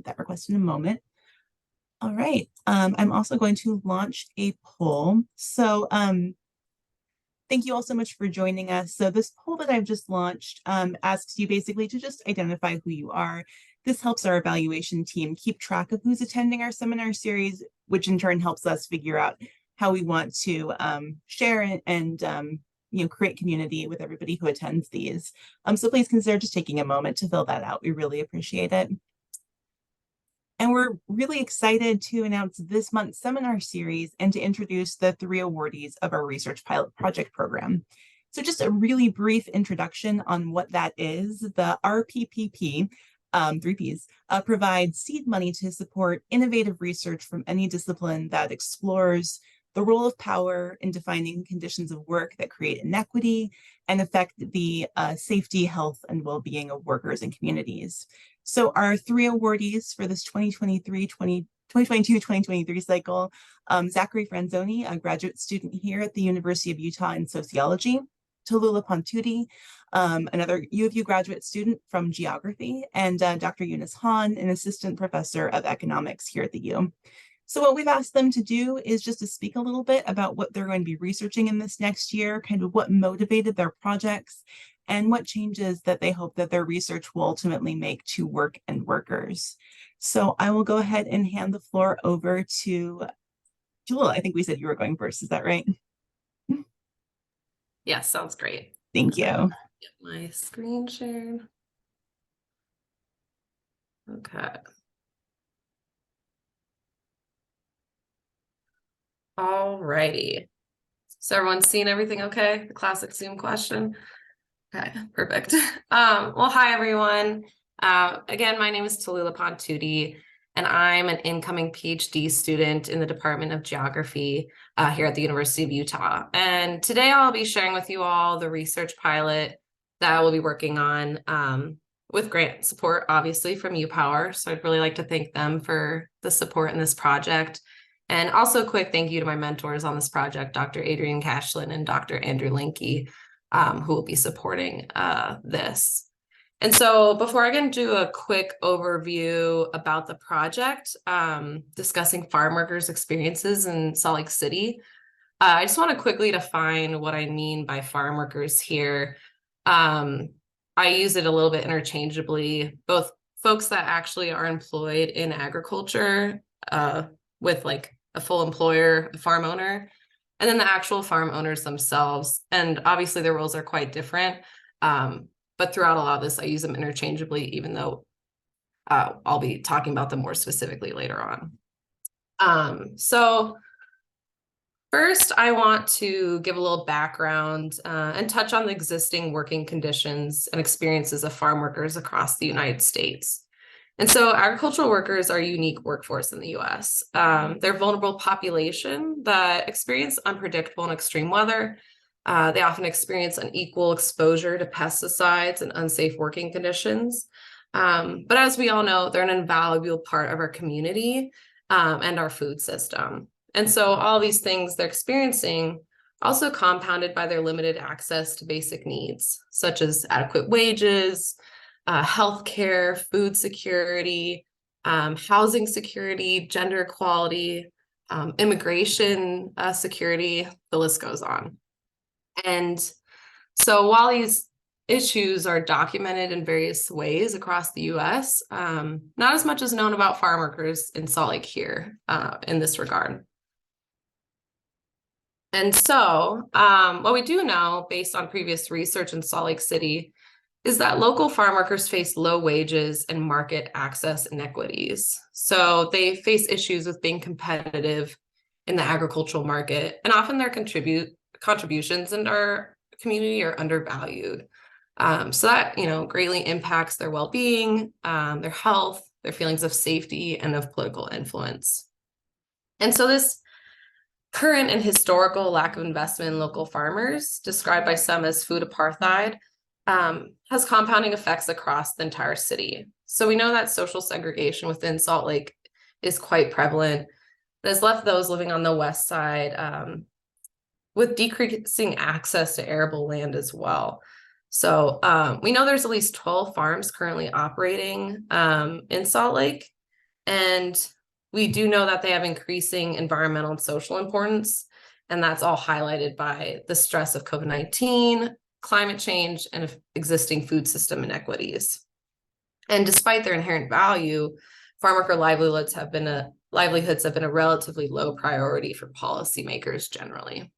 that request in a moment. All right. I'm also going to launch a poll. So thank you all so much for joining us. So this poll that I've just launched asks you basically to just identify who you are. This helps our evaluation team keep track of who's attending our seminar series, which in turn helps us figure out how we want to share and create community with everybody who attends these. So please consider just taking a moment to fill that out. We really appreciate it. And we're really excited to announce this month's seminar series and to introduce the 3 awardees of our Research Pilot Project program. So just a really brief introduction on what that is. The RPPP, 3Ps, provides seed money to support innovative research from any discipline that explores the role of power in defining conditions of work that create inequity and affect the safety, health, and well-being of workers and communities. So our 3 awardees for this 2022-2023 cycle, Zachary Franzoni, a graduate student here at the University of Utah in sociology, Tallulah Pontuti, another U of U graduate student from geography, and Dr. Eunice Hahn, an assistant professor of economics here at the U. So what we've asked them to do is just to speak a little bit about what they're going to be researching in this next year, kind of what motivated their projects, and what changes that they hope that their research will ultimately make to work and workers. So I will go ahead and hand the floor over to Jewel. I think we said you were going first, is that right? Yeah, sounds great. Thank you. Get my screen shared. Okay. All righty. So everyone's seeing everything okay? The classic Zoom question. Okay, perfect. Well, hi, everyone. Again, my name is Tallulah Pontuti, and I'm an incoming PhD student in the Department of Geography here at the University of Utah. And today I'll be sharing with you all the research pilot that we'll be working on with grant support, obviously, from UPower. So I'd really like to thank them for the support in this project. And also a quick thank you to my mentors on this project, Dr. Adrian Cashlin and Dr. Andrew Linke, who will be supporting this. And so before I get into a quick overview about the project, discussing farm workers' experiences in Salt Lake City, I just want to quickly define what I mean by farm workers here. I use it a little bit interchangeably, both folks that actually are employed in agriculture with like a full employer, a farm owner, and then the actual farm owners themselves. And obviously their roles are quite different. But throughout a lot of this, I use them interchangeably, even though I'll be talking about them more specifically later on. So first, I want to give a little background and touch on the existing working conditions and experiences of farm workers across the United States. And so agricultural workers are a unique workforce in the US. They're a vulnerable population that experience unpredictable and extreme weather. They often experience unequal exposure to pesticides and unsafe working conditions. But as we all know, they're an invaluable part of our community and our food system. And so all these things they're experiencing also compounded by their limited access to basic needs, such as adequate wages, healthcare, food security, housing security, gender equality, immigration security, the list goes on. And so while these issues are documented in various ways across the US, not as much is known about farm workers in Salt Lake here in this regard. And so what we do know based on previous research in Salt Lake City is that local farm workers face low wages and market access inequities. So they face issues with being competitive in the agricultural market, and often their contributions in our community are undervalued. So that, greatly impacts their well-being, their health, their feelings of safety, and of political influence. And so this current and historical lack of investment in local farmers, described by some as food apartheid, has compounding effects across the entire city. So we know that social segregation within Salt Lake is quite prevalent. It has left those living on the west side with decreasing access to arable land as well. So we know there's at least 12 farms currently operating in Salt Lake. And we do know that they have increasing environmental and social importance, and that's all highlighted by the stress of COVID-19, climate change, and existing food system inequities. And despite their inherent value, farm worker livelihoods have been a relatively low priority for policymakers generally.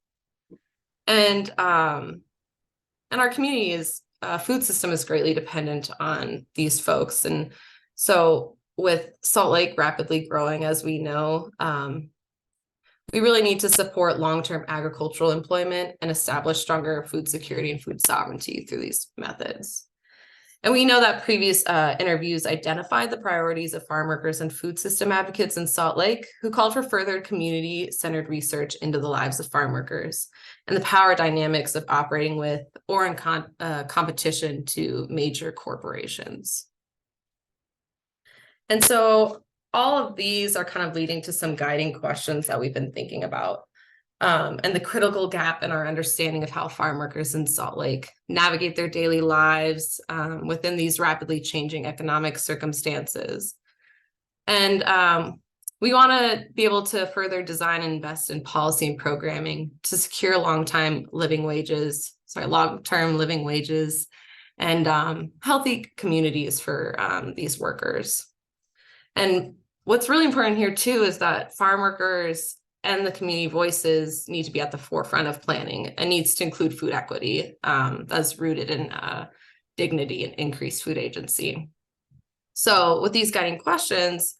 And our community's food system is greatly dependent on these folks. And so with Salt Lake rapidly growing, as we know, we really need to support long-term agricultural employment and establish stronger food security and food sovereignty through these methods. And we know that previous interviews identified the priorities of farm workers and food system advocates in Salt Lake, who called for further community-centered research into the lives of farm workers and the power dynamics of operating with or in competition to major corporations. And so all of these are kind of leading to some guiding questions that we've been thinking about. And the critical gap in our understanding of how farm workers in Salt Lake navigate their daily lives within these rapidly changing economic circumstances. And we want to be able to further design and invest in policy and programming to secure long-term living wages and healthy communities for these workers. And what's really important here too is that farm workers and the community voices need to be at the forefront of planning and needs to include food equity that's rooted in dignity and increased food agency. So with these guiding questions,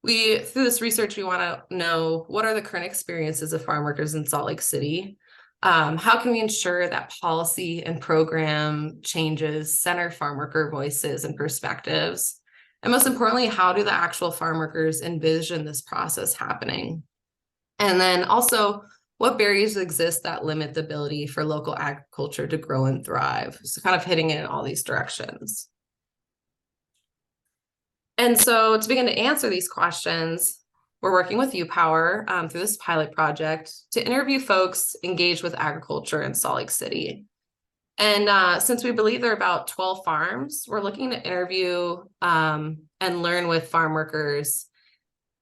through this research, we want to know what are the current experiences of farm workers in Salt Lake City? How can we ensure that policy and program changes center farm worker voices and perspectives? And most importantly, how do the actual farm workers envision this process happening? And then also, what barriers exist that limit the ability for local agriculture to grow and thrive? So kind of hitting it in all these directions. And so to begin to answer these questions, we're working with UPower through this pilot project to interview folks engaged with agriculture in Salt Lake City. And since we believe there are about 12 farms, we're looking to interview and learn with farm workers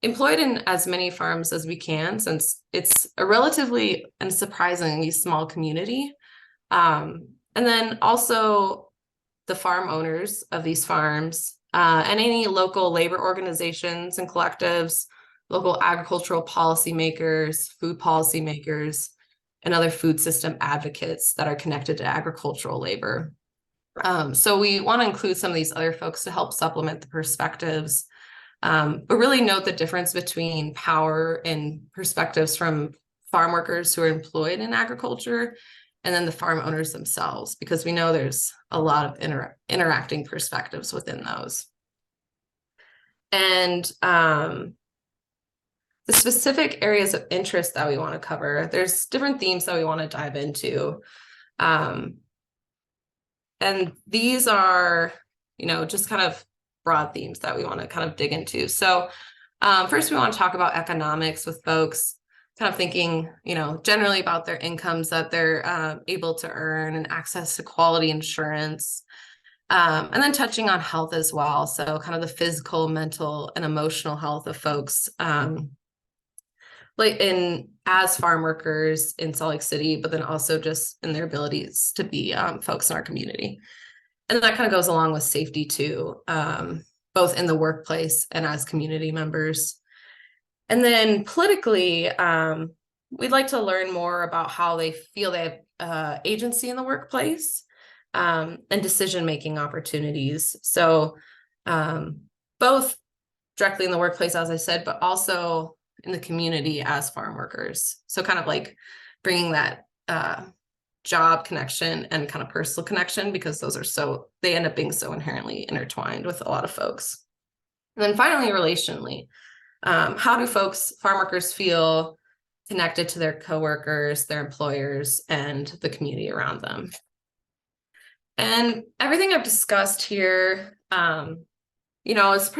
employed in as many farms as we can, since it's a relatively and surprisingly small community. And then also the farm owners of these farms and any local labor organizations and collectives, local agricultural policymakers, food policymakers, and other food system advocates that are connected to agricultural labor. So we want to include some of these other folks to help supplement the perspectives, but really note the difference between power and perspectives from farm workers who are employed in agriculture and then the farm owners themselves, because we know there's a lot of interacting perspectives within those. And the specific areas of interest that we want to cover, there's different themes that we want to dive into. And these are, just kind of broad themes that we want to kind of dig into. So first we want to talk about economics with folks, kind of thinking, generally about their incomes that they're able to earn and access to quality insurance. And then touching on health as well. So kind of the physical, mental, and emotional health of folks as farm workers in Salt Lake City, but then also just in their abilities to be folks in our community. And that kind of goes along with safety too, both in the workplace and as community members. And then politically, we'd like to learn more about how they feel they have agency in the workplace and decision-making opportunities. So both directly in the workplace, as I said, but also in the community as farm workers. So kind of like bringing that job connection and kind of personal connection, because they end up being so inherently intertwined with a lot of folks. And then finally, relationally, how do farm workers feel connected to their coworkers, their employers, and the community around them? And everything I've discussed here, is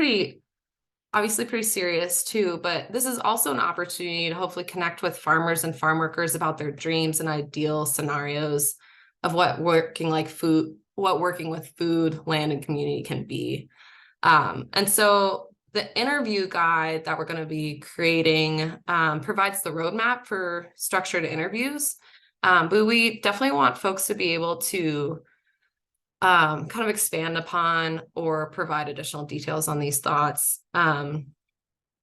obviously pretty serious too, but this is also an opportunity to hopefully connect with farmers and farm workers about their dreams and ideal scenarios of what working with food, land, and community can be. And so the interview guide that we're going to be creating provides the roadmap for structured interviews. But we definitely want folks to be able to kind of expand upon or provide additional details on these thoughts,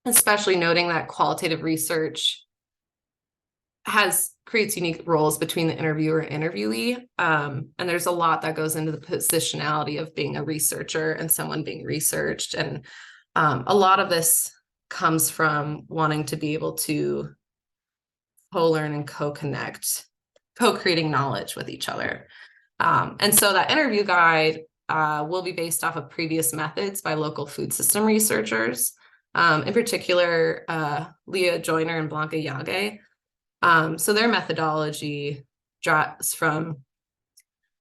especially noting that qualitative research creates unique roles between the interviewer and interviewee. And there's a lot that goes into the positionality of being a researcher and someone being researched. And a lot of this comes from wanting to be able to co-learn and co-connect, co-creating knowledge with each other. And so that interview guide will be based off of previous methods by local food system researchers, in particular, Leah Joyner and Blanca Yage. So their methodology draws from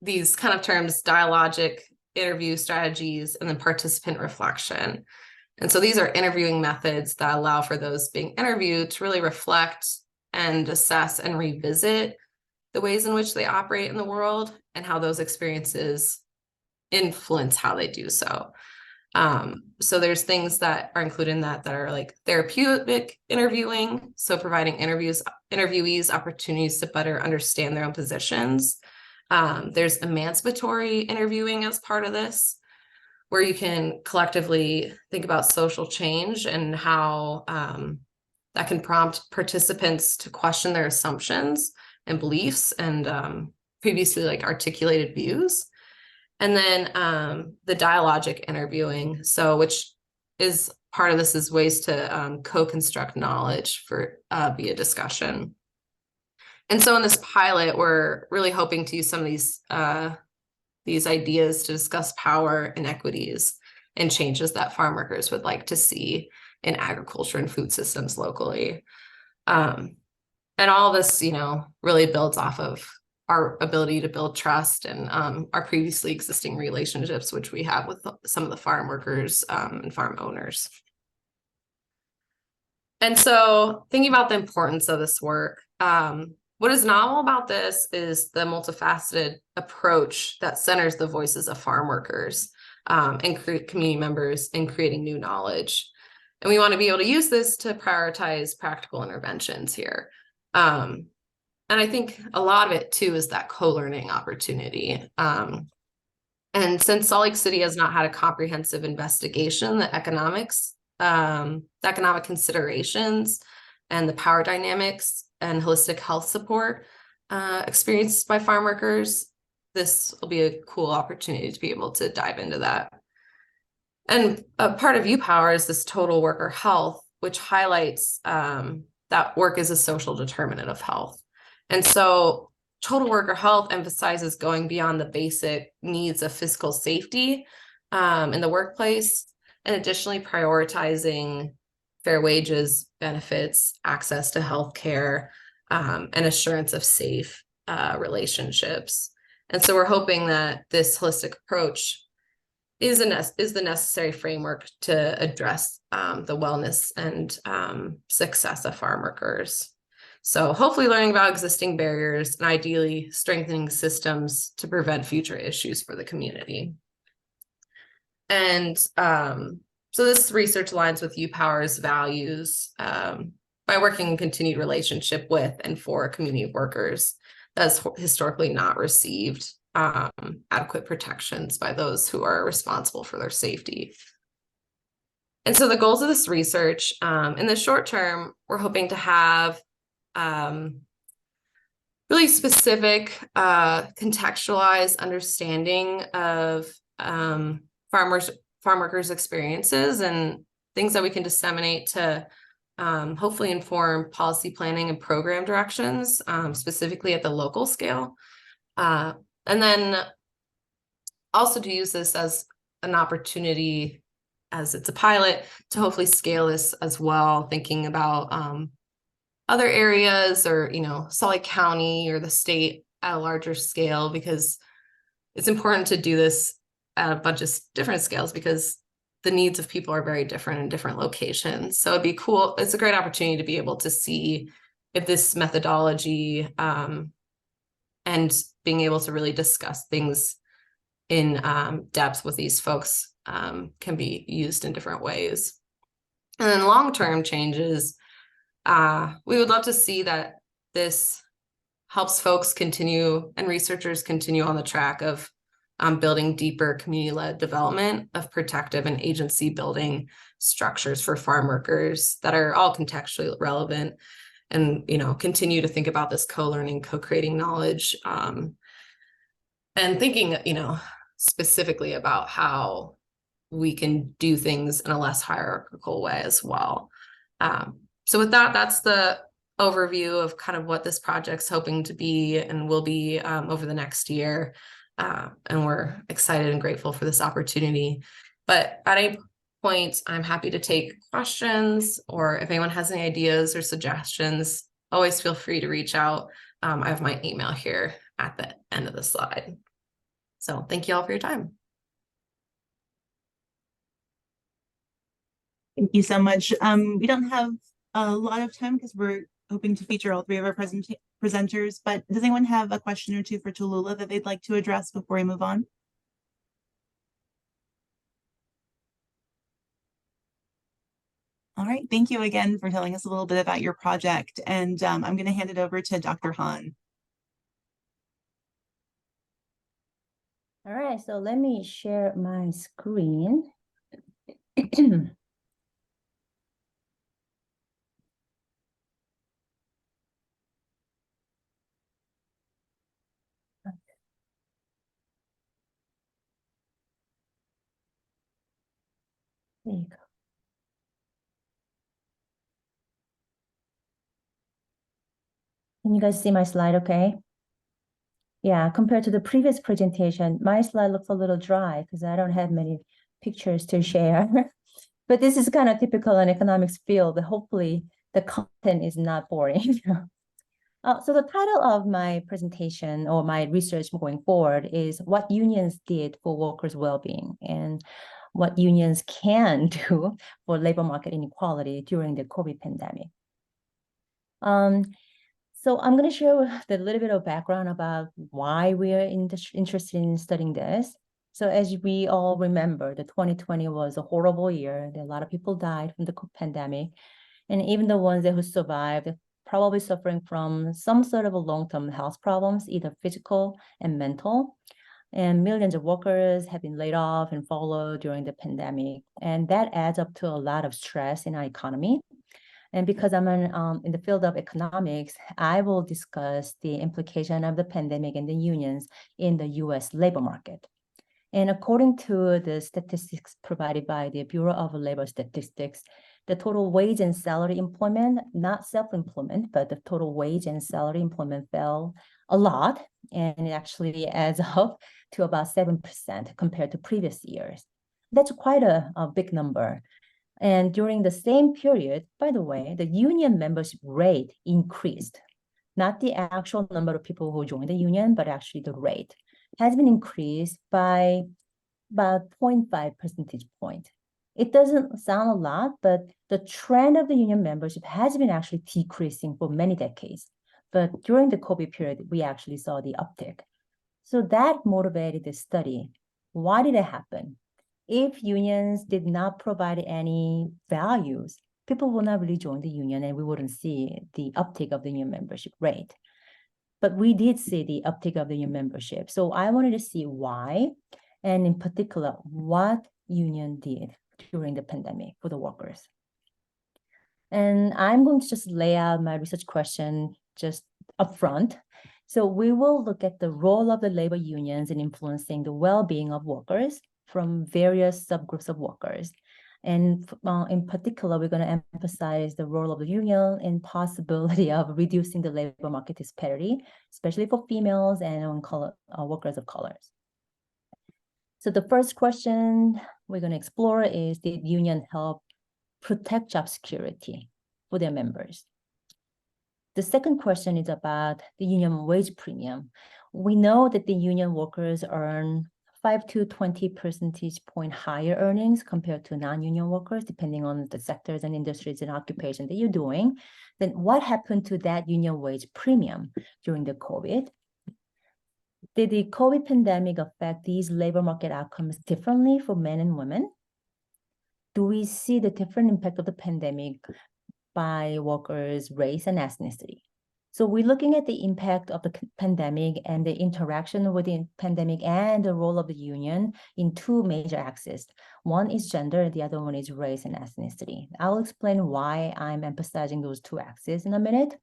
these kind of terms: dialogic, interview strategies, and then participant reflection. And so these are interviewing methods that allow for those being interviewed to really reflect and assess and revisit the ways in which they operate in the world and how those experiences influence how they do so. So there's things that are included in that are like therapeutic interviewing, so providing interviewees opportunities to better understand their own positions. There's emancipatory interviewing as part of this, where you can collectively think about social change and how that can prompt participants to question their assumptions and beliefs and previously like articulated views. And then the dialogic interviewing, so which is part of this, is ways to co-construct knowledge for via discussion. And so in this pilot, we're really hoping to use some of these ideas to discuss power inequities and changes that farm workers would like to see in agriculture and food systems locally. And all this, really builds off of our ability to build trust and our previously existing relationships, which we have with some of the farm workers and farm owners. And so thinking about the importance of this work, what is novel about this is the multifaceted approach that centers the voices of farm workers and community members in creating new knowledge. And we want to be able to use this to prioritize practical interventions here. And I think a lot of it too is that co-learning opportunity. And since Salt Lake City has not had a comprehensive investigation, the economic considerations and the power dynamics and holistic health support experienced by farm workers, this will be a cool opportunity to be able to dive into that. And a part of UPower is this total worker health, which highlights that work is a social determinant of health. And so total worker health emphasizes going beyond the basic needs of physical safety in the workplace, and additionally prioritizing fair wages, benefits, access to health care, and assurance of safe relationships. And so we're hoping that this holistic approach is the necessary framework to address the wellness and success of farm workers. So hopefully learning about existing barriers and ideally strengthening systems to prevent future issues for the community. And so this research aligns with UPower's values by working in continued relationship with and for a community of workers that's historically not received adequate protections by those who are responsible for their safety. And so the goals of this research, in the short term, we're hoping to have really specific, contextualized understanding of farm workers' experiences and things that we can disseminate to hopefully inform policy planning and program directions, specifically at the local scale. And then also to use this as an opportunity, as it's a pilot, to hopefully scale this as well, thinking about other areas or, Salt Lake County or the state at a larger scale, because it's important to do this at a bunch of different scales because the needs of people are very different in different locations. So it'd be cool. It's a great opportunity to be able to see if this methodology and being able to really discuss things in depth with these folks can be used in different ways. And then long-term changes, we would love to see that this helps folks continue and researchers continue on the track of building deeper community-led development of protective and agency building structures for farm workers that are all contextually relevant, and continue to think about this co-learning, co-creating knowledge, and thinking specifically about how we can do things in a less hierarchical way as well. So with that, that's the overview of kind of what this project's hoping to be and will be over the next year. And we're excited and grateful for this opportunity. But at any point, I'm happy to take questions, or if anyone has any ideas or suggestions, always feel free to reach out. I have my email here at the end of the slide. So thank you all for your time. Thank you so much. We don't have a lot of time because we're hoping to feature all three of our presenters, but does anyone have a question or two for Tallulah that they'd like to address before we move on? All right, thank you again for telling us a little bit about your project, and I'm going to hand it over to Dr. Han. All right, so let me share my screen. There you go. Can you guys see my slide okay? Yeah, compared to the previous presentation, my slide looks a little dry because I don't have many pictures to share. But this is kind of typical in economics field, but hopefully the content is not boring. So the title of my presentation or my research going forward is what unions did for workers' well-being and what unions can do for labor market inequality during the COVID pandemic. So I'm going to share a little bit of background about why we are interested in studying this. So as we all remember, the 2020 was a horrible year. A lot of people died from the pandemic. And even the ones who survived, probably suffering from some sort of a long-term health problems, either physical and mental. And millions of workers have been laid off and furloughed during the pandemic. And that adds up to a lot of stress in our economy. And because I'm in the field of economics, I will discuss the implication of the pandemic and the unions in the US labor market. And according to the statistics provided by the Bureau of Labor Statistics, the total wage and salary employment, not self-employment, but the total wage and salary employment fell a lot. And it actually adds up to about 7% compared to previous years. That's quite a big number. And during the same period, by the way, the union membership rate increased. Not the actual number of people who joined the union, but actually the rate has been increased by about 0.5 percentage point. It doesn't sound a lot, but the trend of the union membership has been actually decreasing for many decades. But during the COVID period, we actually saw the uptick. So that motivated the study. Why did it happen? If unions did not provide any values, people will not really join the union and we wouldn't see the uptick of the union membership rate. But we did see the uptick of the union membership. So I wanted to see why, and in particular, what union did during the pandemic for the workers. And I'm going to just lay out my research question just upfront. So we will look at the role of the labor unions in influencing the well-being of workers from various subgroups of workers. And in particular, we're going to emphasize the role of the union in possibility of reducing the labor market disparity, especially for females and workers of colors. So the first question we're going to explore is, did union help protect job security for their members? The second question is about the union wage premium. We know that the union workers earn 5 to 20 percentage point higher earnings compared to non-union workers, depending on the sectors and industries and occupation that you're doing. Then what happened to that union wage premium during the COVID? Did the COVID pandemic affect these labor market outcomes differently for men and women? do we see the different impact of the pandemic by workers' race and ethnicity? So we're looking at the impact of the pandemic and the interaction with the pandemic and the role of the union in two major axes. One is gender, the other one is race and ethnicity. I'll explain why I'm emphasizing those two axes in a minute,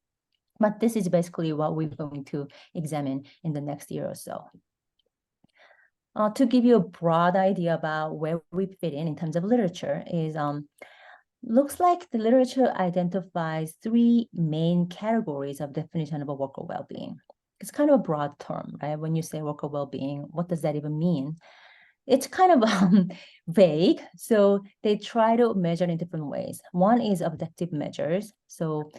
but this is basically what we're going to examine in the next year or so. To give you a broad idea about where we fit in terms of literature is looks like the literature identifies three main categories of definition of a worker well-being. It's kind of a broad term, right? When you say worker well-being, what does that even mean? It's kind of vague. So they try to measure in different ways. One is objective measures. So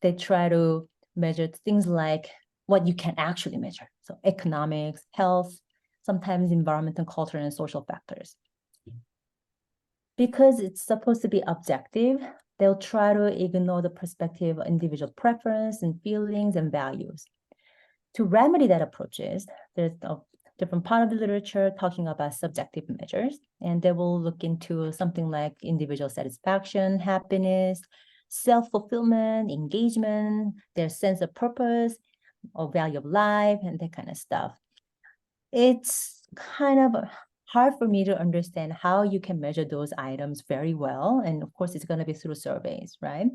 they try to measure things like what you can actually measure. So economics, health, sometimes environmental, cultural, and social factors. Because it's supposed to be objective, they'll try to ignore the perspective of individual preference and feelings and values. To remedy that approaches, there's a different part of the literature talking about subjective measures, and they will look into something like individual satisfaction, happiness, self-fulfillment, engagement, their sense of purpose or value of life, and that kind of stuff. It's kind of hard for me to understand how you can measure those items very well. And of course, it's going to be through surveys, right?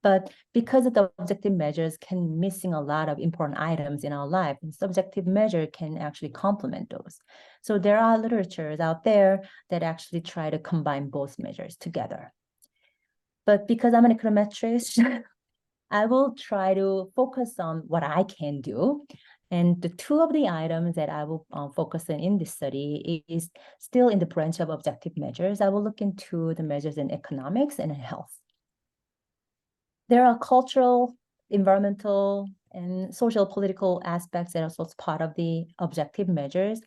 But because of the objective measures can missing a lot of important items in our life, and subjective measure can actually complement those. So there are literatures out there that actually try to combine both measures together. But because I'm an econometrist, I will try to focus on what I can do. And the two of the items that I will focus on in this study is still in the branch of objective measures. I will look into the measures in economics and in health. There are cultural, environmental, and social political aspects that are also part of the objective measures.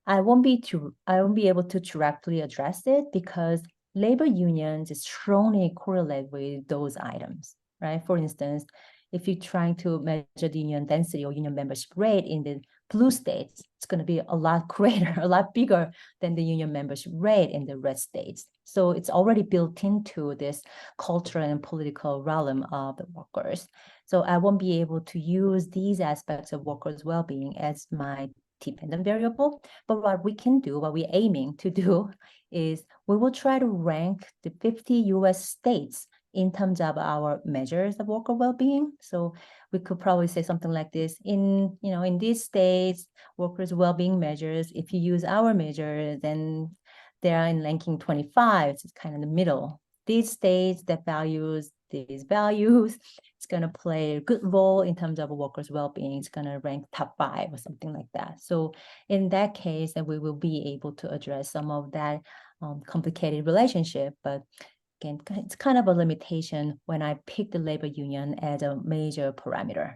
I won't be able to directly address it because labor unions strongly correlate with those items, right? For instance, if you're trying to measure the union density or union membership rate in the blue states, it's going to be a lot greater, a lot bigger than the union membership rate in the red states. So it's already built into this cultural and political realm of the workers. So I won't be able to use these aspects of workers' well-being as my dependent variable. But what we can do, what we're aiming to do, is we will try to rank the 50 US states in terms of our measures of worker well-being. So we could probably say something like this: in these states, workers' well-being measures, if you use our measure, then they are in ranking 25. It's kind of in the middle. These states that values these values, it's going to play a good role in terms of workers' well-being. It's going to rank top 5 or something like that. So in that case, then we will be able to address some of that complicated relationship. But again, it's kind of a limitation when I pick the labor union as a major parameter.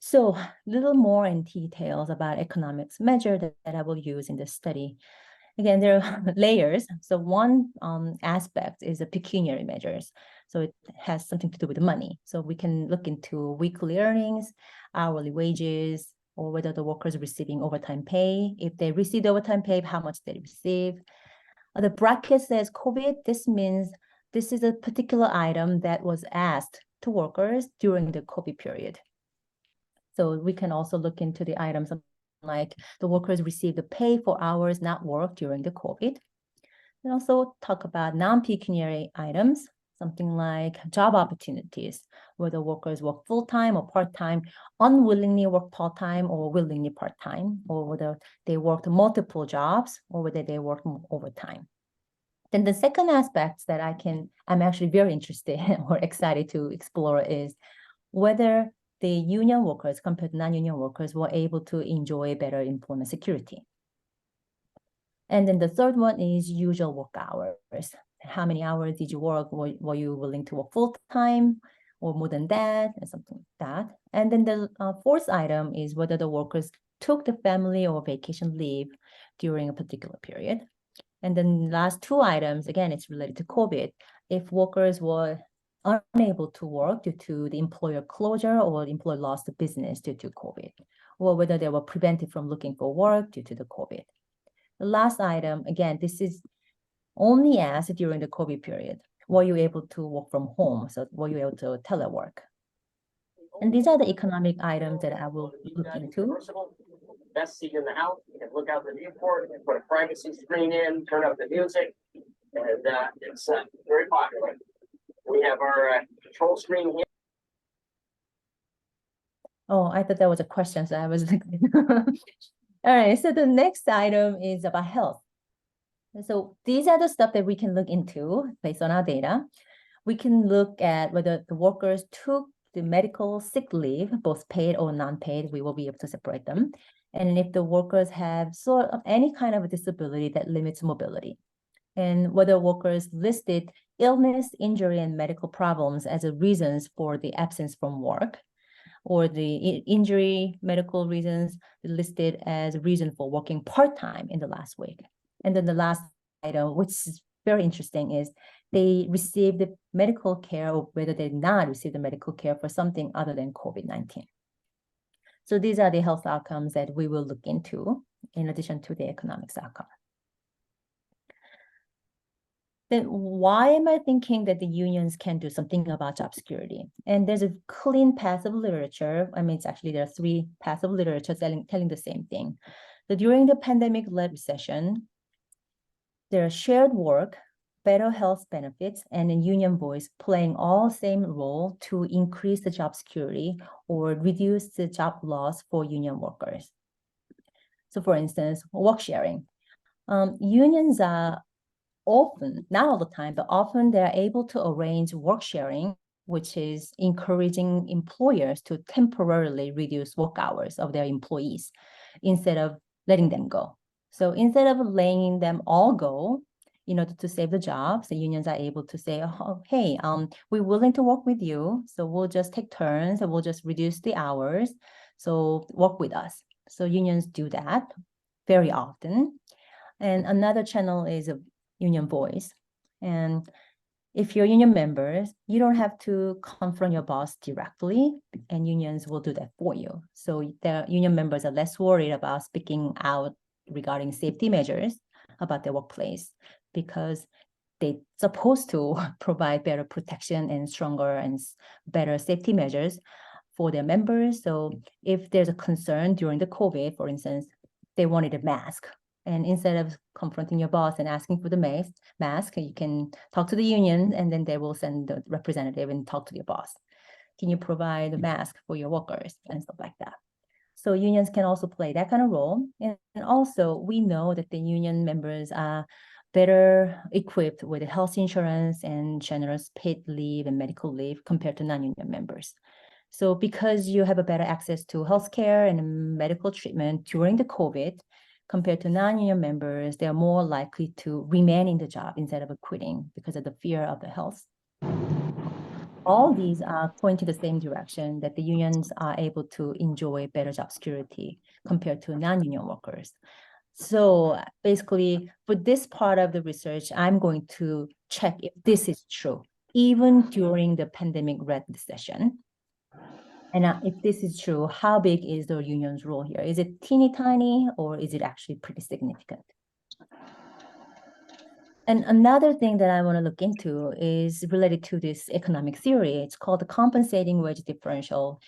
So a little more in details about economics measure that I will use in this study. Again, there are layers. So one aspect is the pecuniary measures. So it has something to do with money. So we can look into weekly earnings, hourly wages, or whether the workers are receiving overtime pay. If they receive overtime pay, how much they receive. The bracket says COVID. This means this is a particular item that was asked to workers during the COVID period. So we can also look into the items like the workers receive the pay for hours not worked during the COVID. And also talk about non-pecuniary items, something like job opportunities, whether workers work full-time or part-time, unwillingly work part-time or willingly part-time, or whether they worked multiple jobs or whether they work overtime. Then the second aspect that I'm actually very interested or excited to explore is whether the union workers compared to non-union workers were able to enjoy better employment security. And then the third one is usual work hours. How many hours did you work? Were you willing to work full-time or more than that, and something like that? And then the fourth item is whether the workers took the family or vacation leave during a particular period. And then last two items, again, it's related to COVID. If workers were unable to work due to the employer closure or the employer lost the business due to COVID, or whether they were prevented from looking for work due to the COVID. The last item, again, this is only asked during the COVID period. Were you able to work from home? So were you able to telework? And these are the economic items that I will look into. Best seat in the house. You can look out the viewport, you can put a privacy screen in, turn up the music, and it's very popular. We have our control screen here. Oh, I thought that was a question, so I was like, all right, so the next item is about health. So these are the stuff that we can look into based on our data. We can look at whether the workers took the medical sick leave, both paid or non-paid, we will be able to separate them. And if the workers have sort of any kind of a disability that limits mobility, and whether workers listed illness, injury, and medical problems as a reasons for the absence from work, or the injury, medical reasons listed as a reason for working part-time in the last week. And then the last item, which is very interesting, is they received the medical care or whether they did not receive the medical care for something other than COVID-19. So these are the health outcomes that we will look into in addition to the economics outcome. Then why am I thinking that the unions can do something about job security? And there's a clean path of literature. I mean, it's actually, there are 3 paths of literature telling the same thing. So during the pandemic-led recession, there are shared work, better health benefits, and a union voice playing all same role to increase the job security or reduce the job loss for union workers. So for instance, work sharing. Unions are often, not all the time, but often they're able to arrange work sharing, which is encouraging employers to temporarily reduce work hours of their employees instead of letting them go. So instead of letting them all go, in order to save the jobs, the unions are able to say, oh, hey, we're willing to work with you. So we'll just take turns and we'll just reduce the hours. So work with us. So unions do that very often. And another channel is a union voice. And if you're union members, you don't have to confront your boss directly, and unions will do that for you. So the union members are less worried about speaking out regarding safety measures about their workplace, because they're supposed to provide better protection and stronger and better safety measures for their members. So if there's a concern during the COVID, for instance, they wanted a mask, and instead of confronting your boss and asking for the mask, you can talk to the union, and then they will send the representative and talk to your boss. Can you provide a mask for your workers and stuff like that? So unions can also play that kind of role. And also, we know that the union members are better equipped with health insurance and generous paid leave and medical leave compared to non-union members. So because you have a better access to healthcare and medical treatment during the COVID, compared to non-union members, they are more likely to remain in the job instead of quitting because of the fear of the health. All these are pointing the same direction, that the unions are able to enjoy better job security compared to non-union workers. So basically, for this part of the research, I'm going to check if this is true, even during the pandemic-led recession. And if this is true, how big is the union's role here? Is it teeny tiny, or is it actually pretty significant? And another thing that I want to look into is related to this economic theory. It's called the compensating wage differential.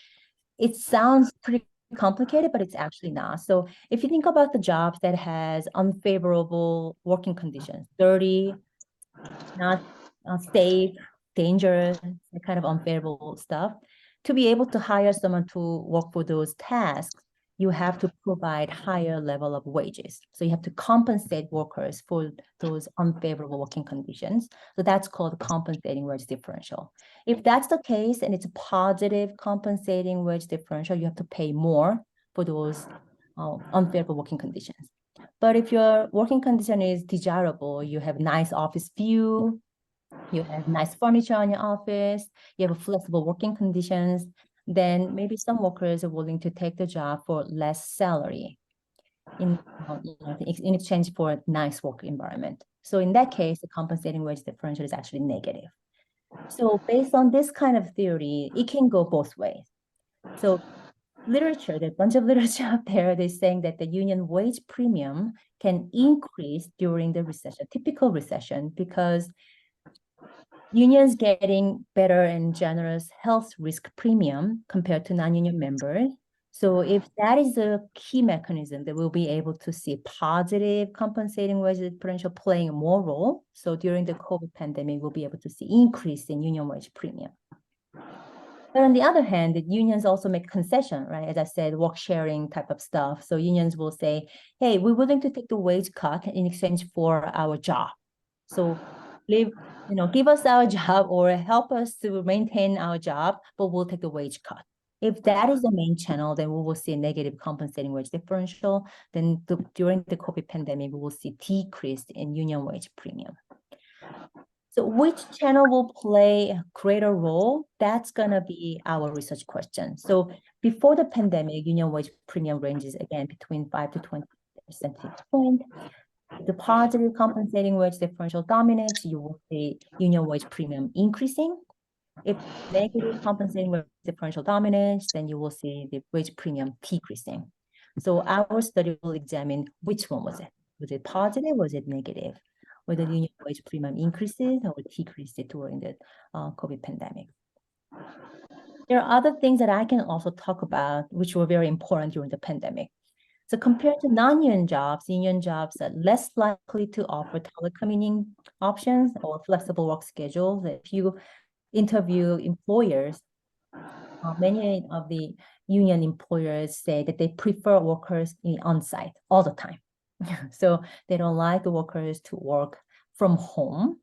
It sounds pretty complicated, but it's actually not. So if you think about the jobs that has unfavorable working conditions, dirty, not safe, dangerous, the kind of unfavorable stuff, to be able to hire someone to work for those tasks, you have to provide higher level of wages. So you have to compensate workers for those unfavorable working conditions. So that's called compensating wage differential. If that's the case and it's a positive compensating wage differential, you have to pay more for those unfavorable working conditions. But if your working condition is desirable, you have nice office view, you have nice furniture on your office, you have flexible working conditions, then maybe some workers are willing to take the job for less salary in exchange for a nice work environment. So in that case, the compensating wage differential is actually negative. So based on this kind of theory, it can go both ways. So literature, there's a bunch of literature out there, they're saying that the union wage premium can increase during the recession, typical recession, because unions getting better and generous health risk premium compared to non-union members. So if that is a key mechanism, that we'll be able to see positive compensating wage differential playing more role. So during the COVID pandemic, we'll be able to see increase in union wage premium. But on the other hand, the unions also make concession, right? As I said, work sharing type of stuff. So unions will say, hey, we're willing to take the wage cut in exchange for our job. So give us our job or help us to maintain our job, but we'll take the wage cut. If that is the main channel, then we will see a negative compensating wage differential. Then during the COVID pandemic, we will see decrease in union wage premium. So which channel will play a greater role? That's going to be our research question. So before the pandemic, union wage premium ranges again between 5 to 20 percentage point. The positive compensating wage differential dominates, you will see union wage premium increasing. If negative compensating wage differential dominates, then you will see the wage premium decreasing. So our study will examine which one was it. Was it positive? Was it negative? Whether the union wage premium increases or decreases during the COVID pandemic. There are other things that I can also talk about, which were very important during the pandemic. So compared to non-union jobs, union jobs are less likely to offer telecommuting options or flexible work schedules. If you interview employers, many of the union employers say that they prefer workers on-site all the time. So they don't like the workers to work from home.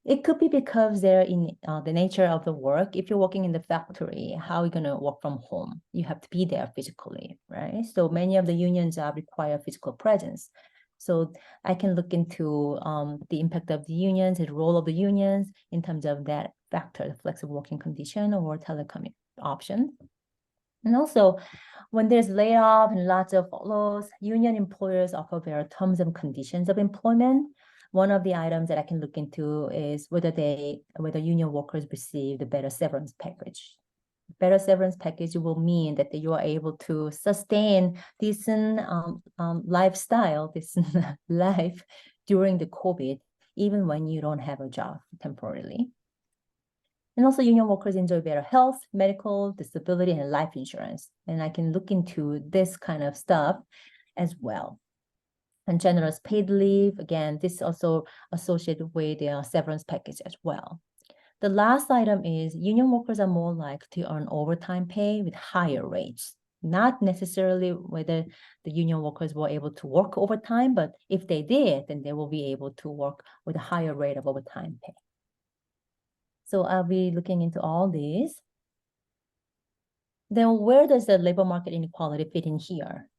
It could be because they're in the nature of the work. If you're working in the factory, how are you going to work from home? You have to be there physically, right? So many of the union jobs require physical presence. So I can look into the impact of the unions, the role of the unions in terms of that factor, the flexible working condition or telecom option. And also, when there's layoff and lots of furloughs, union employers offer their terms and conditions of employment. One of the items that I can look into is whether union workers receive the better severance package. Better severance package will mean that you are able to sustain decent lifestyle, decent life during the COVID, even when you don't have a job temporarily. And also union workers enjoy better health, medical, disability, and life insurance. And I can look into this kind of stuff as well. And generous paid leave, again, this is also associated with the severance package as well. The last item is union workers are more likely to earn overtime pay with higher rates. Not necessarily whether the union workers were able to work overtime, but if they did, then they will be able to work with a higher rate of overtime pay. So I'll be looking into all these. Then where does the labor market inequality fit in here?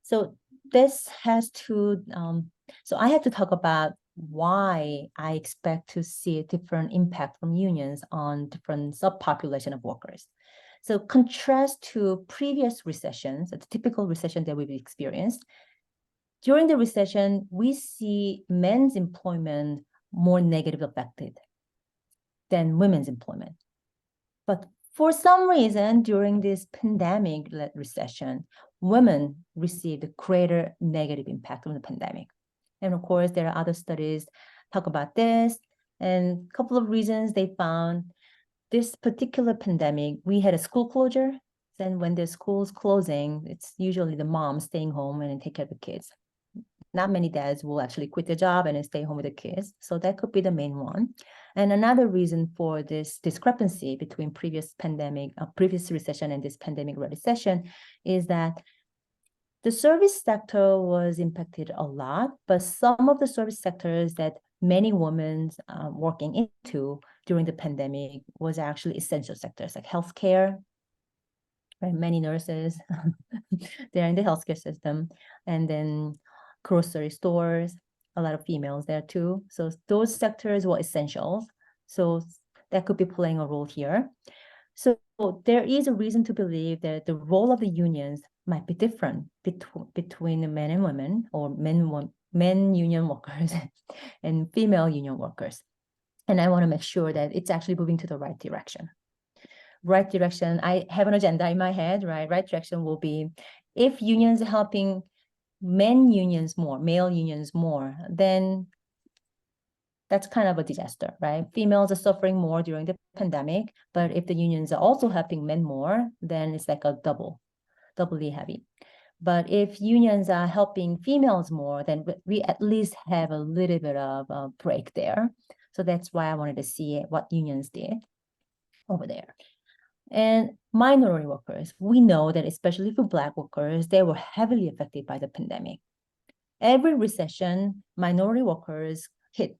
So this has to, so I have to talk about why I expect to see a different impact from unions on different subpopulation of workers. So contrast to previous recessions, the typical recession that we've experienced, during the recession, we see men's employment more negatively affected than women's employment. But for some reason, during this pandemic recession, women received a greater negative impact from the pandemic. And of course, there are other studies talk about this. And a couple of reasons they found this particular pandemic, we had a school closure. Then when the school's closing, it's usually the mom staying home and take care of the kids. Not many dads will actually quit their job and stay home with the kids. So that could be the main one. And another reason for this discrepancy between previous recession and this pandemic recession is that the service sector was impacted a lot, but some of the service sectors that many women working into during the pandemic was actually essential sectors like healthcare, right? Many nurses, they're in the healthcare system, and then grocery stores, a lot of females there too. So those sectors were essentials. So that could be playing a role here. So there is a reason to believe that the role of the unions might be different between the men and women, or men union workers and female union workers. And I want to make sure that it's actually moving to the right direction. right direction, I have an agenda in my head, right? Right direction will be if unions are helping male unions more, then that's kind of a disaster, right? Females are suffering more during the pandemic, but if the unions are also helping men more, then it's like a doubly heavy. But if unions are helping females more, then we at least have a little bit of a break there. So that's why I wanted to see what unions did over there. And minority workers, we know that especially for Black workers, they were heavily affected by the pandemic. Every recession, minority workers hit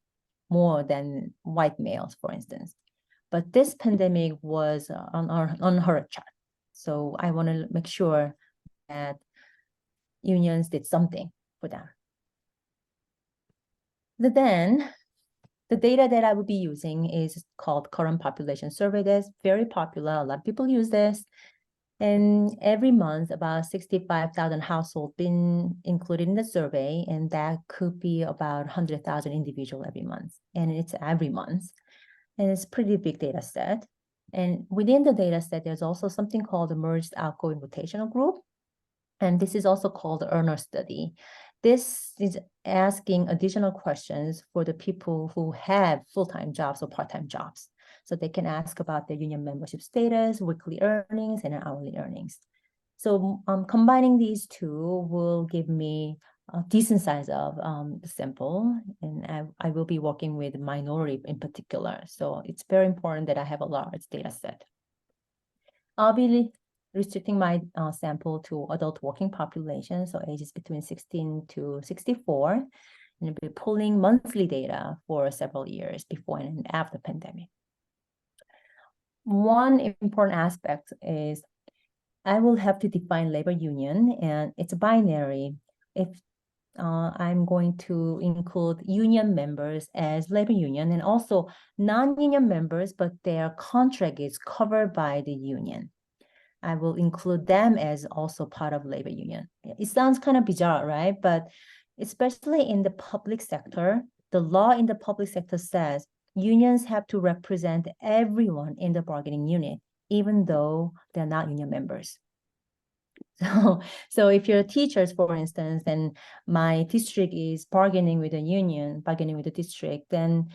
more than white males, for instance. But this pandemic was on her chart. So I want to make sure that unions did something for them. Then the data that I will be using is called current population survey. That's very popular. A lot of people use this. And every month, about 65,000 households been included in the survey, and that could be about 100,000 individuals every month. And it's every month. And it's a pretty big data set. And within the data set, there's also something called the merged outgoing rotational group. And this is also called the earner study. This is asking additional questions for the people who have full-time jobs or part-time jobs. So they can ask about their union membership status, weekly earnings, and hourly earnings. So combining these two will give me a decent size of sample, and I will be working with minority in particular. So it's very important that I have a large data set. I'll be restricting my sample to adult working population, so ages between 16 to 64, and I'll be pulling monthly data for several years before and after pandemic. One important aspect is I will have to define labor union, and it's binary. If I'm going to include union members as labor union and also non-union members, but their contract is covered by the union. I will include them as also part of labor union. It sounds kind of bizarre, right? But especially in the public sector, the law in the public sector says unions have to represent everyone in the bargaining unit, even though they're not union members. So if you're teachers, for instance, and my district is bargaining with the union, bargaining with the district, then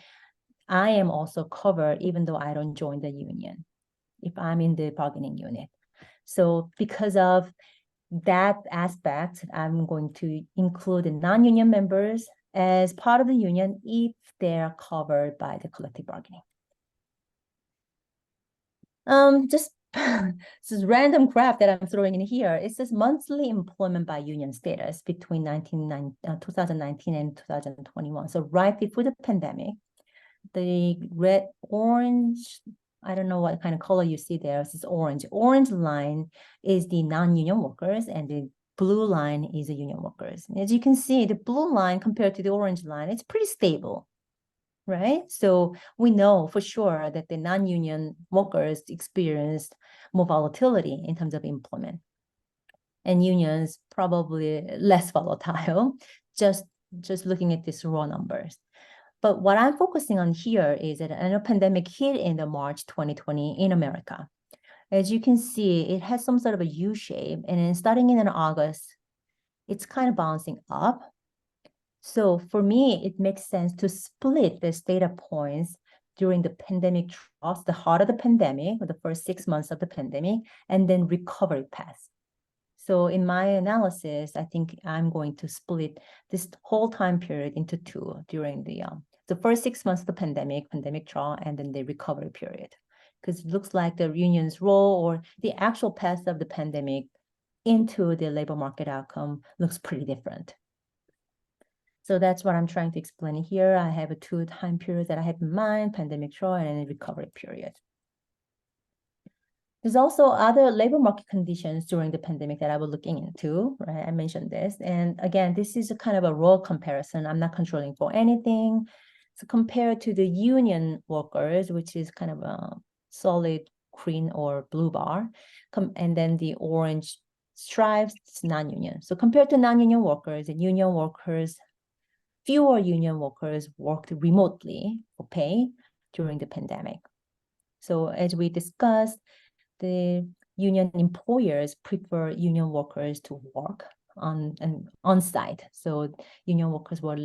I am also covered even though I don't join the union if I'm in the bargaining unit. So because of that aspect, I'm going to include the non-union members as part of the union if they're covered by the collective bargaining. Just this is random graph that I'm throwing in here. It says monthly employment by union status between 2019 and 2021. So right before the pandemic, the red, orange, I don't know what kind of color you see there. This is orange. Orange line is the non-union workers, and the blue line is the union workers. And as you can see, the blue line compared to the orange line, it's pretty stable, right? So we know for sure that the non-union workers experienced more volatility in terms of employment, and unions probably less volatile, just looking at these raw numbers. But what I'm focusing on here is that a pandemic hit in the March 2020 in America. As you can see, it has some sort of a U shape, and then starting in August, it's kind of bouncing up. So for me, it makes sense to split this data points during the pandemic troughs, the heart of the pandemic, or the first 6 months of the pandemic, and then recovery path. So in my analysis, I think I'm going to split this whole time period into two during the first 6 months of the pandemic trough, and then the recovery period. Because it looks like the union's role or the actual path of the pandemic into the labor market outcome looks pretty different. So that's what I'm trying to explain here. I have two time periods that I have in mind, pandemic trough and then recovery period. There's also other labor market conditions during the pandemic that I was looking into, right? I mentioned this. And again, this is a kind of a raw comparison. I'm not controlling for anything. So compared to the union workers, which is kind of a solid green or blue bar, and then the orange stripes, it's non-union. So compared to non-union workers and union workers, fewer union workers worked remotely for pay during the pandemic. So as we discussed, the union employers prefer union workers to work on site. So union workers were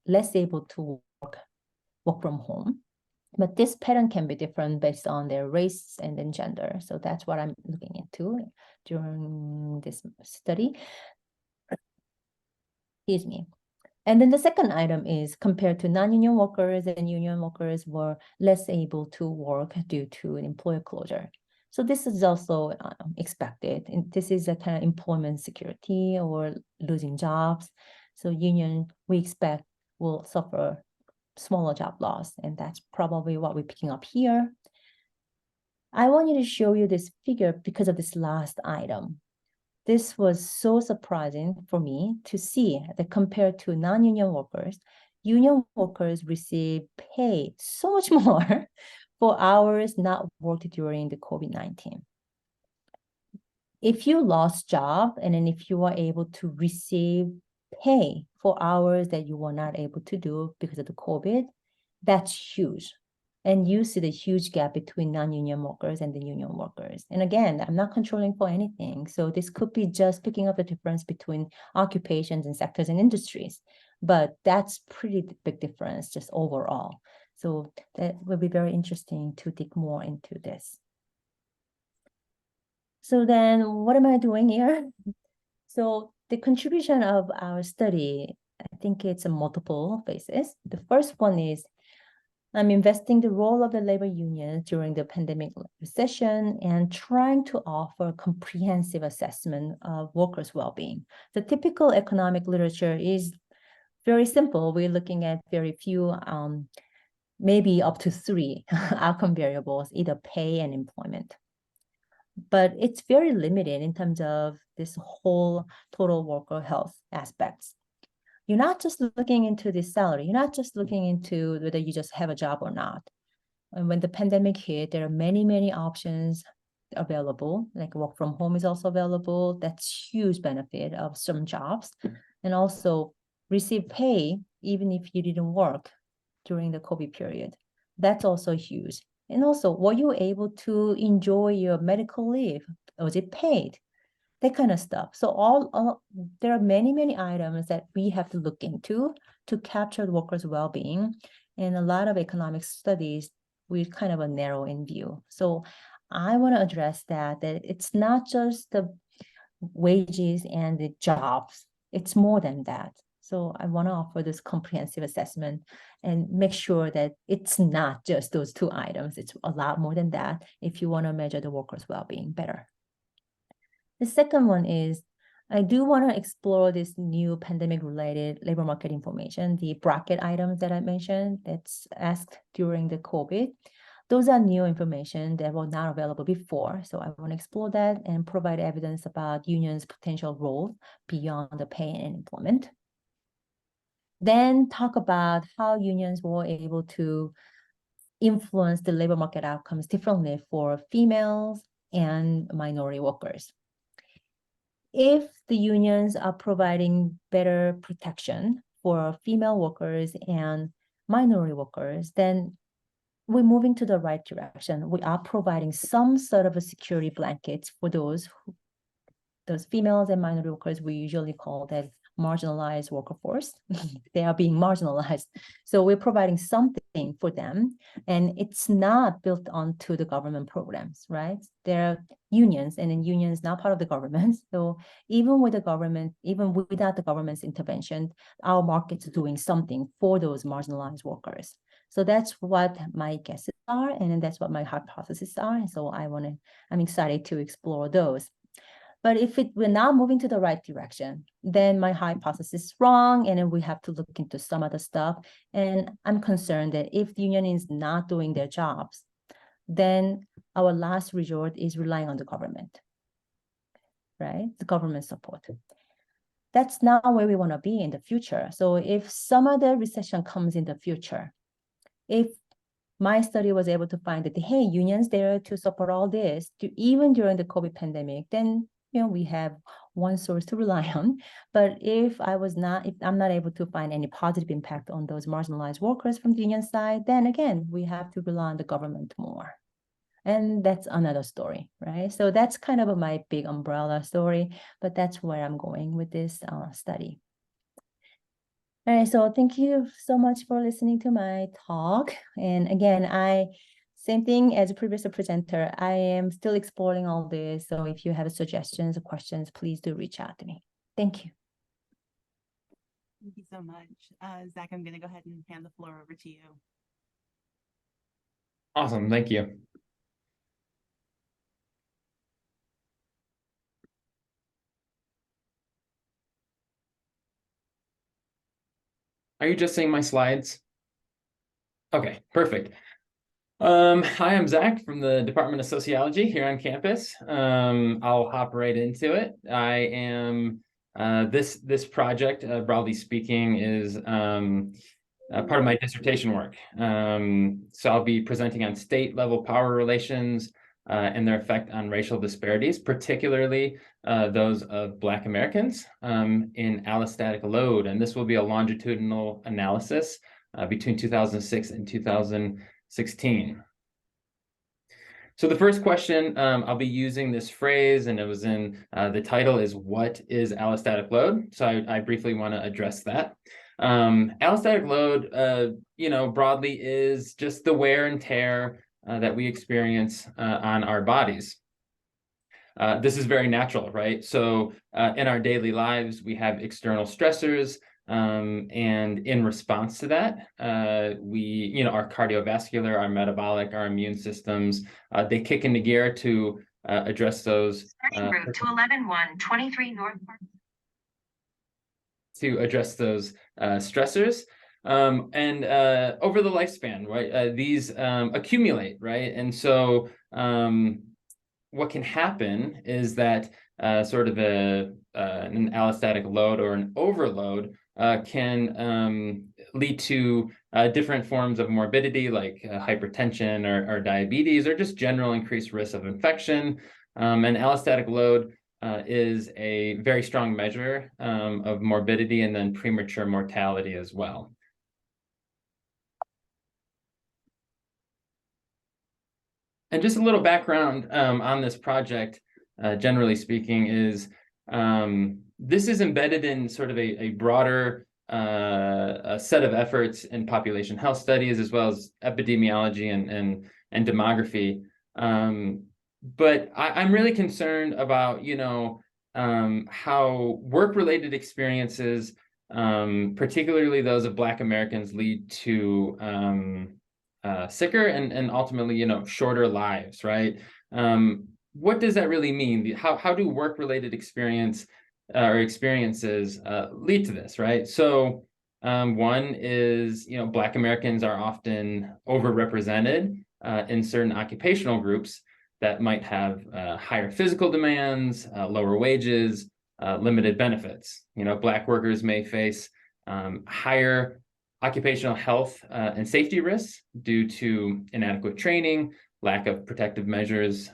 less able to work from home. But this pattern can be different based on their race and then gender. So that's what I'm looking into during this study. Excuse me. And then the second item is compared to non-union workers, and union workers were less able to work due to an employer closure. So this is also expected. And this is a kind of employment security or losing jobs. So union, we expect, will suffer smaller job loss. And that's probably what we're picking up here. I want you to show you this figure because of this last item. This was so surprising for me to see that compared to non-union workers, union workers receive pay so much more for hours not worked during the COVID-19. If you lost job and then if you were able to receive pay for hours that you were not able to do because of the COVID, that's huge. And you see the huge gap between non-union workers and the union workers. And again, I'm not controlling for anything. So this could be just picking up the difference between occupations and sectors and industries. But that's pretty big difference just overall. So that will be very interesting to dig more into this. So then what am I doing here? So the contribution of our study, I think it's a multiple phases. The first one is I'm investing the role of the labor unions during the pandemic recession and trying to offer a comprehensive assessment of workers' well-being. The typical economic literature is very simple. We're looking at very few, maybe up to 3 outcome variables, either pay and employment. But it's very limited in terms of this whole total worker health aspects. You're not just looking into the salary. You're not just looking into whether you just have a job or not. And when the pandemic hit, there are many, many options available. Like work from home is also available. That's huge benefit of some jobs. And also receive pay even if you didn't work during the COVID period. That's also huge. And also, were you able to enjoy your medical leave? Was it paid? That kind of stuff. So there are many, many items that we have to look into to capture the workers' well-being. And a lot of economic studies, we kind of a narrow in view. So I want to address that it's not just the wages and the jobs. It's more than that. So I want to offer this comprehensive assessment and make sure that it's not just those 2 items. It's a lot more than that if you want to measure the workers' well-being better. The second one is I do want to explore this new pandemic-related labor market information, the bracket items that I mentioned that's asked during the COVID. Those are new information that were not available before. So I want to explore that and provide evidence about unions' potential role beyond the pay and employment. Then talk about how unions were able to influence the labor market outcomes differently for females and minority workers. If the unions are providing better protection for female workers and minority workers, then we're moving to the right direction. We are providing some sort of a security blanket for those females and minority workers. We usually call that marginalized worker force. They are being marginalized. So we're providing something for them, and it's not built onto the government programs, right? They're unions, and then unions not part of the government. So even with the government, even without the government's intervention, our market's doing something for those marginalized workers. So that's what my guesses are, and then that's what my hypotheses are. And so I'm excited to explore those. But if we're not moving to the right direction, then my hypothesis is wrong, and then we have to look into some other stuff. And I'm concerned that if the union is not doing their jobs, then our last resort is relying on the government, right? The government support. That's not where we want to be in the future. So if some other recession comes in the future, if my study was able to find that, hey, unions there to support all this, even during the COVID pandemic, then we have one source to rely on. But if I'm not able to find any positive impact on those marginalized workers from the union side, then again, we have to rely on the government more. And that's another story, right? So that's kind of my big umbrella story, but that's where I'm going with this study. All right, so thank you so much for listening to my talk. And again, same thing as a previous presenter, I am still exploring all this. So if you have suggestions or questions, please do reach out to me. Thank you. Thank you so much. Zach, I'm going to go ahead and hand the floor over to you. Awesome, thank you. Are you just seeing my slides? Okay, perfect. Hi, I'm Zach from the Department of Sociology here on campus. I'll hop right into it. I am this project, broadly speaking, is part of my dissertation work. So I'll be presenting on state level power relations and their effect on racial disparities, particularly those of Black Americans in allostatic load. And this will be a longitudinal analysis between 2006 and 2016. So the first question, I'll be using this phrase, and it was in the title, is what is allostatic load? So I briefly want to address that. Allostatic load, broadly is just the wear and tear that we experience on our bodies. This is very natural, right? So in our daily lives, we have external stressors, and in response to that, our cardiovascular, our metabolic, our immune systems, they kick into gear to address those. Starting route to 11-123 North Park. To address those stressors. And over the lifespan, right, these accumulate, right? And so what can happen is that sort of an allostatic load or an overload can lead to different forms of morbidity like hypertension or diabetes, or just general increased risk of infection. And allostatic load is a very strong measure of morbidity and then premature mortality as well. And just a little background on this project, generally speaking, is this is embedded in sort of a broader a set of efforts in population health studies, as well as epidemiology and demography. But I'm really concerned about, how work-related experiences, particularly those of Black Americans, lead to sicker and ultimately, shorter lives, right? What does that really mean? How do work-related experiences lead to this, right? So one is, Black Americans are often overrepresented in certain occupational groups that might have higher physical demands, lower wages, limited benefits. Black workers may face higher occupational health and safety risks due to inadequate training, lack of protective measures,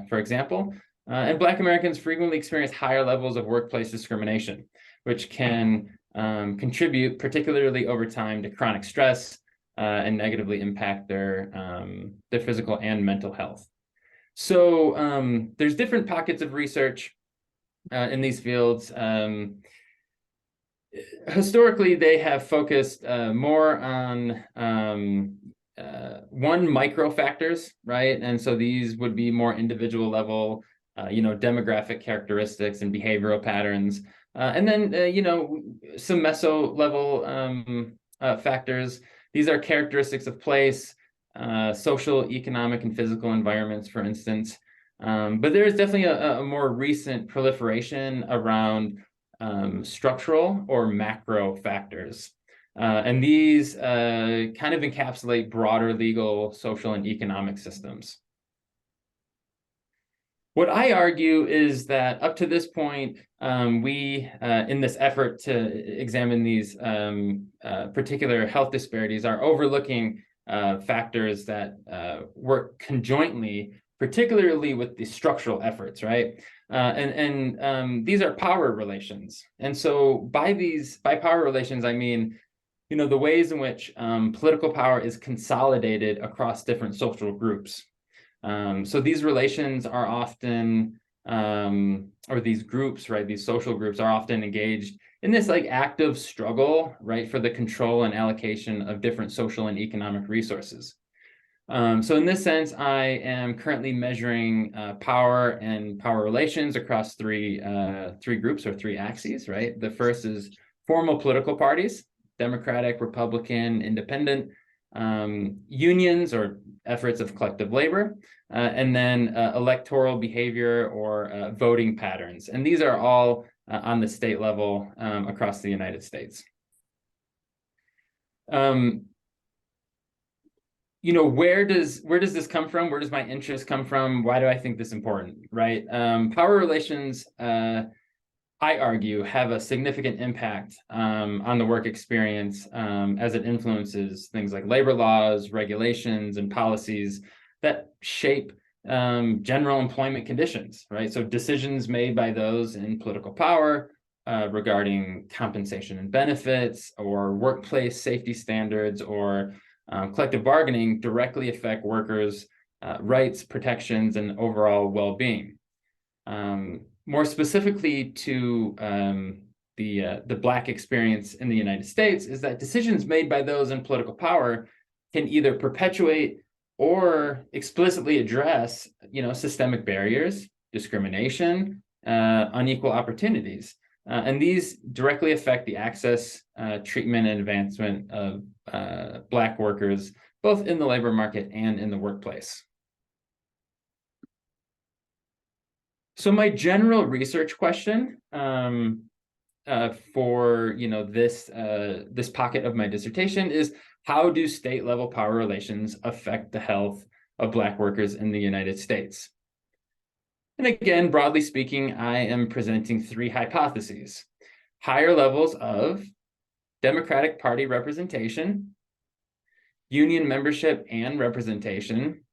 for example. And Black Americans frequently experience higher levels of workplace discrimination, which can contribute, particularly over time, to chronic stress and negatively impact their physical and mental health. So there's different pockets of research in these fields. Historically, they have focused more on micro factors, right? And so these would be more individual level, demographic characteristics and behavioral patterns. And then, some meso level factors. These are characteristics of place, social, economic, and physical environments, for instance. But there is definitely a more recent proliferation around structural or macro factors. And these kind of encapsulate broader legal, social, and economic systems. What I argue is that up to this point, we, in this effort to examine these particular health disparities, are overlooking factors that work conjointly, particularly with the structural efforts, right? And these are power relations. And so by power relations, I mean, the ways in which political power is consolidated across different social groups. So these relations are often, or these groups, right, these social groups are often engaged in this like active struggle, right, for the control and allocation of different social and economic resources. So in this sense, I am currently measuring power and power relations across three groups or three axes, right? The first is formal political parties, Democratic, Republican, Independent, unions or efforts of collective labor, and then electoral behavior or voting patterns. And these are all on the state level across the United States. Where does this come from? Where does my interest come from? Why do I think this important, right? Power relations, I argue, have a significant impact on the work experience as it influences things like labor laws, regulations, and policies that shape general employment conditions, right? So decisions made by those in political power regarding compensation and benefits or workplace safety standards or collective bargaining directly affect workers' rights, protections, and overall well-being. More specifically to the Black experience in the United States is that decisions made by those in political power can either perpetuate or explicitly address, systemic barriers, discrimination, unequal opportunities. And these directly affect the access, treatment, and advancement of Black workers, both in the labor market and in the workplace. So my general research question for this pocket of my dissertation is, how do state level power relations affect the health of Black workers in the United States? And again, broadly speaking, I am presenting three hypotheses: higher levels of Democratic Party representation, union membership and representation,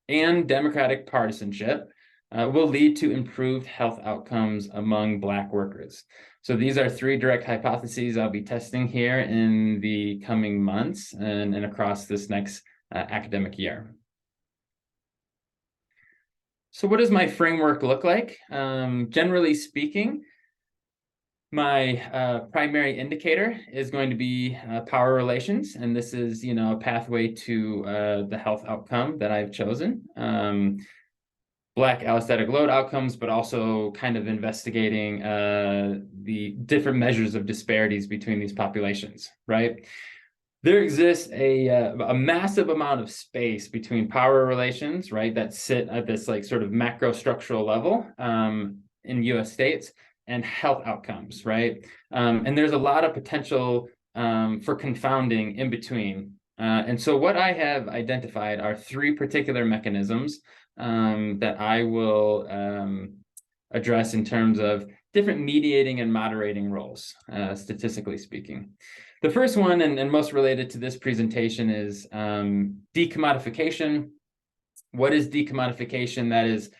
and Democratic partisanship will lead to improved health outcomes among Black workers. So these are three direct hypotheses I'll be testing here in the coming months and across this next academic year. So what does my framework look like? Generally speaking, my primary indicator is going to be power relations, and this is, a pathway to the health outcome that I've chosen. Black allostatic load outcomes, but also kind of investigating the different measures of disparities between these populations, right? There exists a massive amount of space between power relations, right, that sit at this like sort of macro structural level in US states, and health outcomes, right? And there's a lot of potential for confounding in between. And so what I have identified are three particular mechanisms that I will address in terms of different mediating and moderating roles, statistically speaking. The first one, and most related to this presentation, is decommodification. What is decommodification? That is,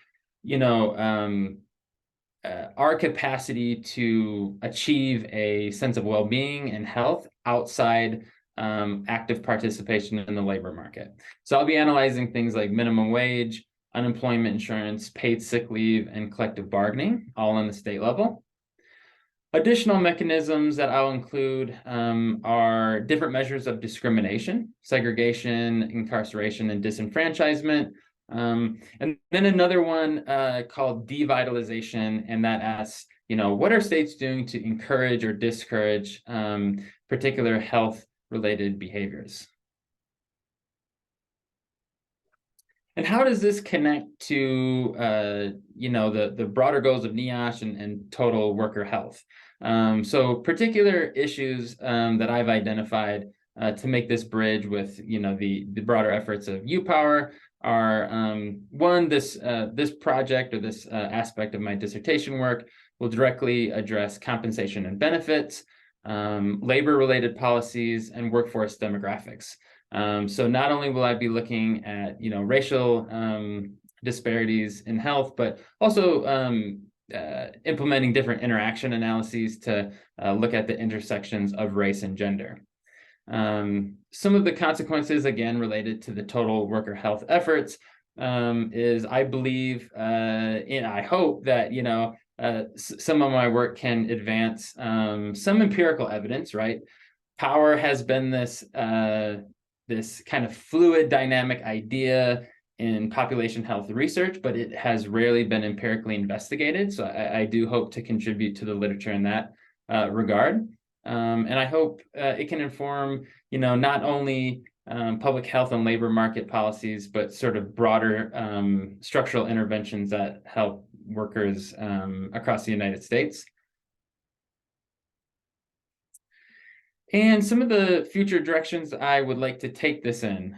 our capacity to achieve a sense of well-being and health outside active participation in the labor market. So I'll be analyzing things like minimum wage, unemployment insurance, paid sick leave, and collective bargaining, all on the state level. Additional mechanisms that I'll include are different measures of discrimination, segregation, incarceration, and disenfranchisement. And then another one called devitalization, and that asks, what are states doing to encourage or discourage particular health-related behaviors? And how does this connect to, the broader goals of NEOSH and total worker health? So particular issues that I've identified to make this bridge with, the broader efforts of UPower are, one, this project or this aspect of my dissertation work will directly address compensation and benefits, labor-related policies, and workforce demographics. So not only will I be looking at, racial disparities in health, but also implementing different interaction analyses to look at the intersections of race and gender. Some of the consequences, again, related to the total worker health efforts is I believe, and I hope that, you know, some of my work can advance some empirical evidence, right? Power has been this this kind of fluid dynamic idea in population health research, but it has rarely been empirically investigated. So I do hope to contribute to the literature in that regard. And I hope it can inform, you know, not only public health and labor market policies, but sort of broader structural interventions that help workers across the United States. And some of the future directions I would like to take this in.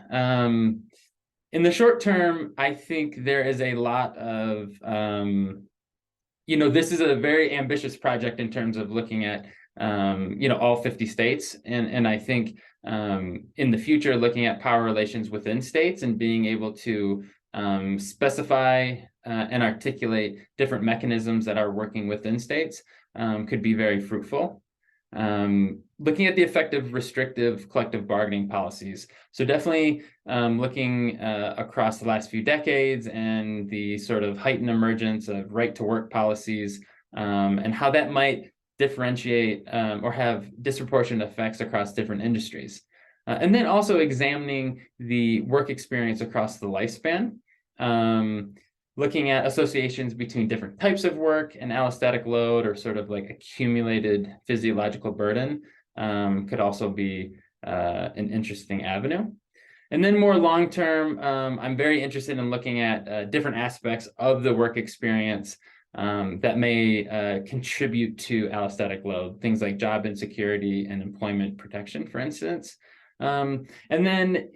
In the short term, I think there is a lot of, you know, this is a very ambitious project in terms of looking at, you know, all 50 states. And I think in the future, looking at power relations within states and being able to specify and articulate different mechanisms that are working within states could be very fruitful. Looking at the effect of restrictive collective bargaining policies. So definitely looking across the last few decades and the sort of heightened emergence of right to work policies and how that might differentiate or have disproportionate effects across different industries. And then also examining the work experience across the lifespan. Looking at associations between different types of work and allostatic load or sort of like accumulated physiological burden could also be an interesting avenue. And then more long-term, I'm very interested in looking at different aspects of the work experience that may contribute to allostatic load, things like job insecurity and employment protection, for instance. And then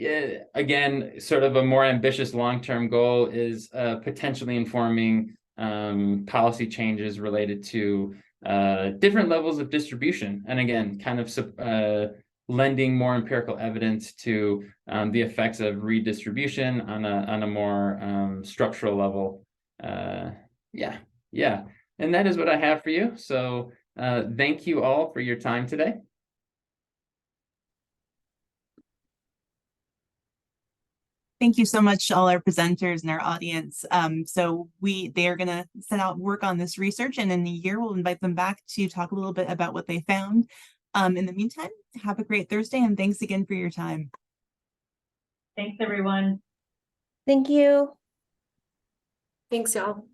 again, sort of a more ambitious long-term goal is potentially informing policy changes related to different levels of distribution. And again, kind of lending more empirical evidence to the effects of redistribution on a more structural level. Yeah. And that is what I have for you. So thank you all for your time today. Thank you so much to all our presenters and our audience. So they are going to set out work on this research, and in a year we'll invite them back to talk a little bit about what they found. In the meantime, have a great Thursday, and thanks again for your time. Thanks, everyone. Thank you. Thanks, y'all.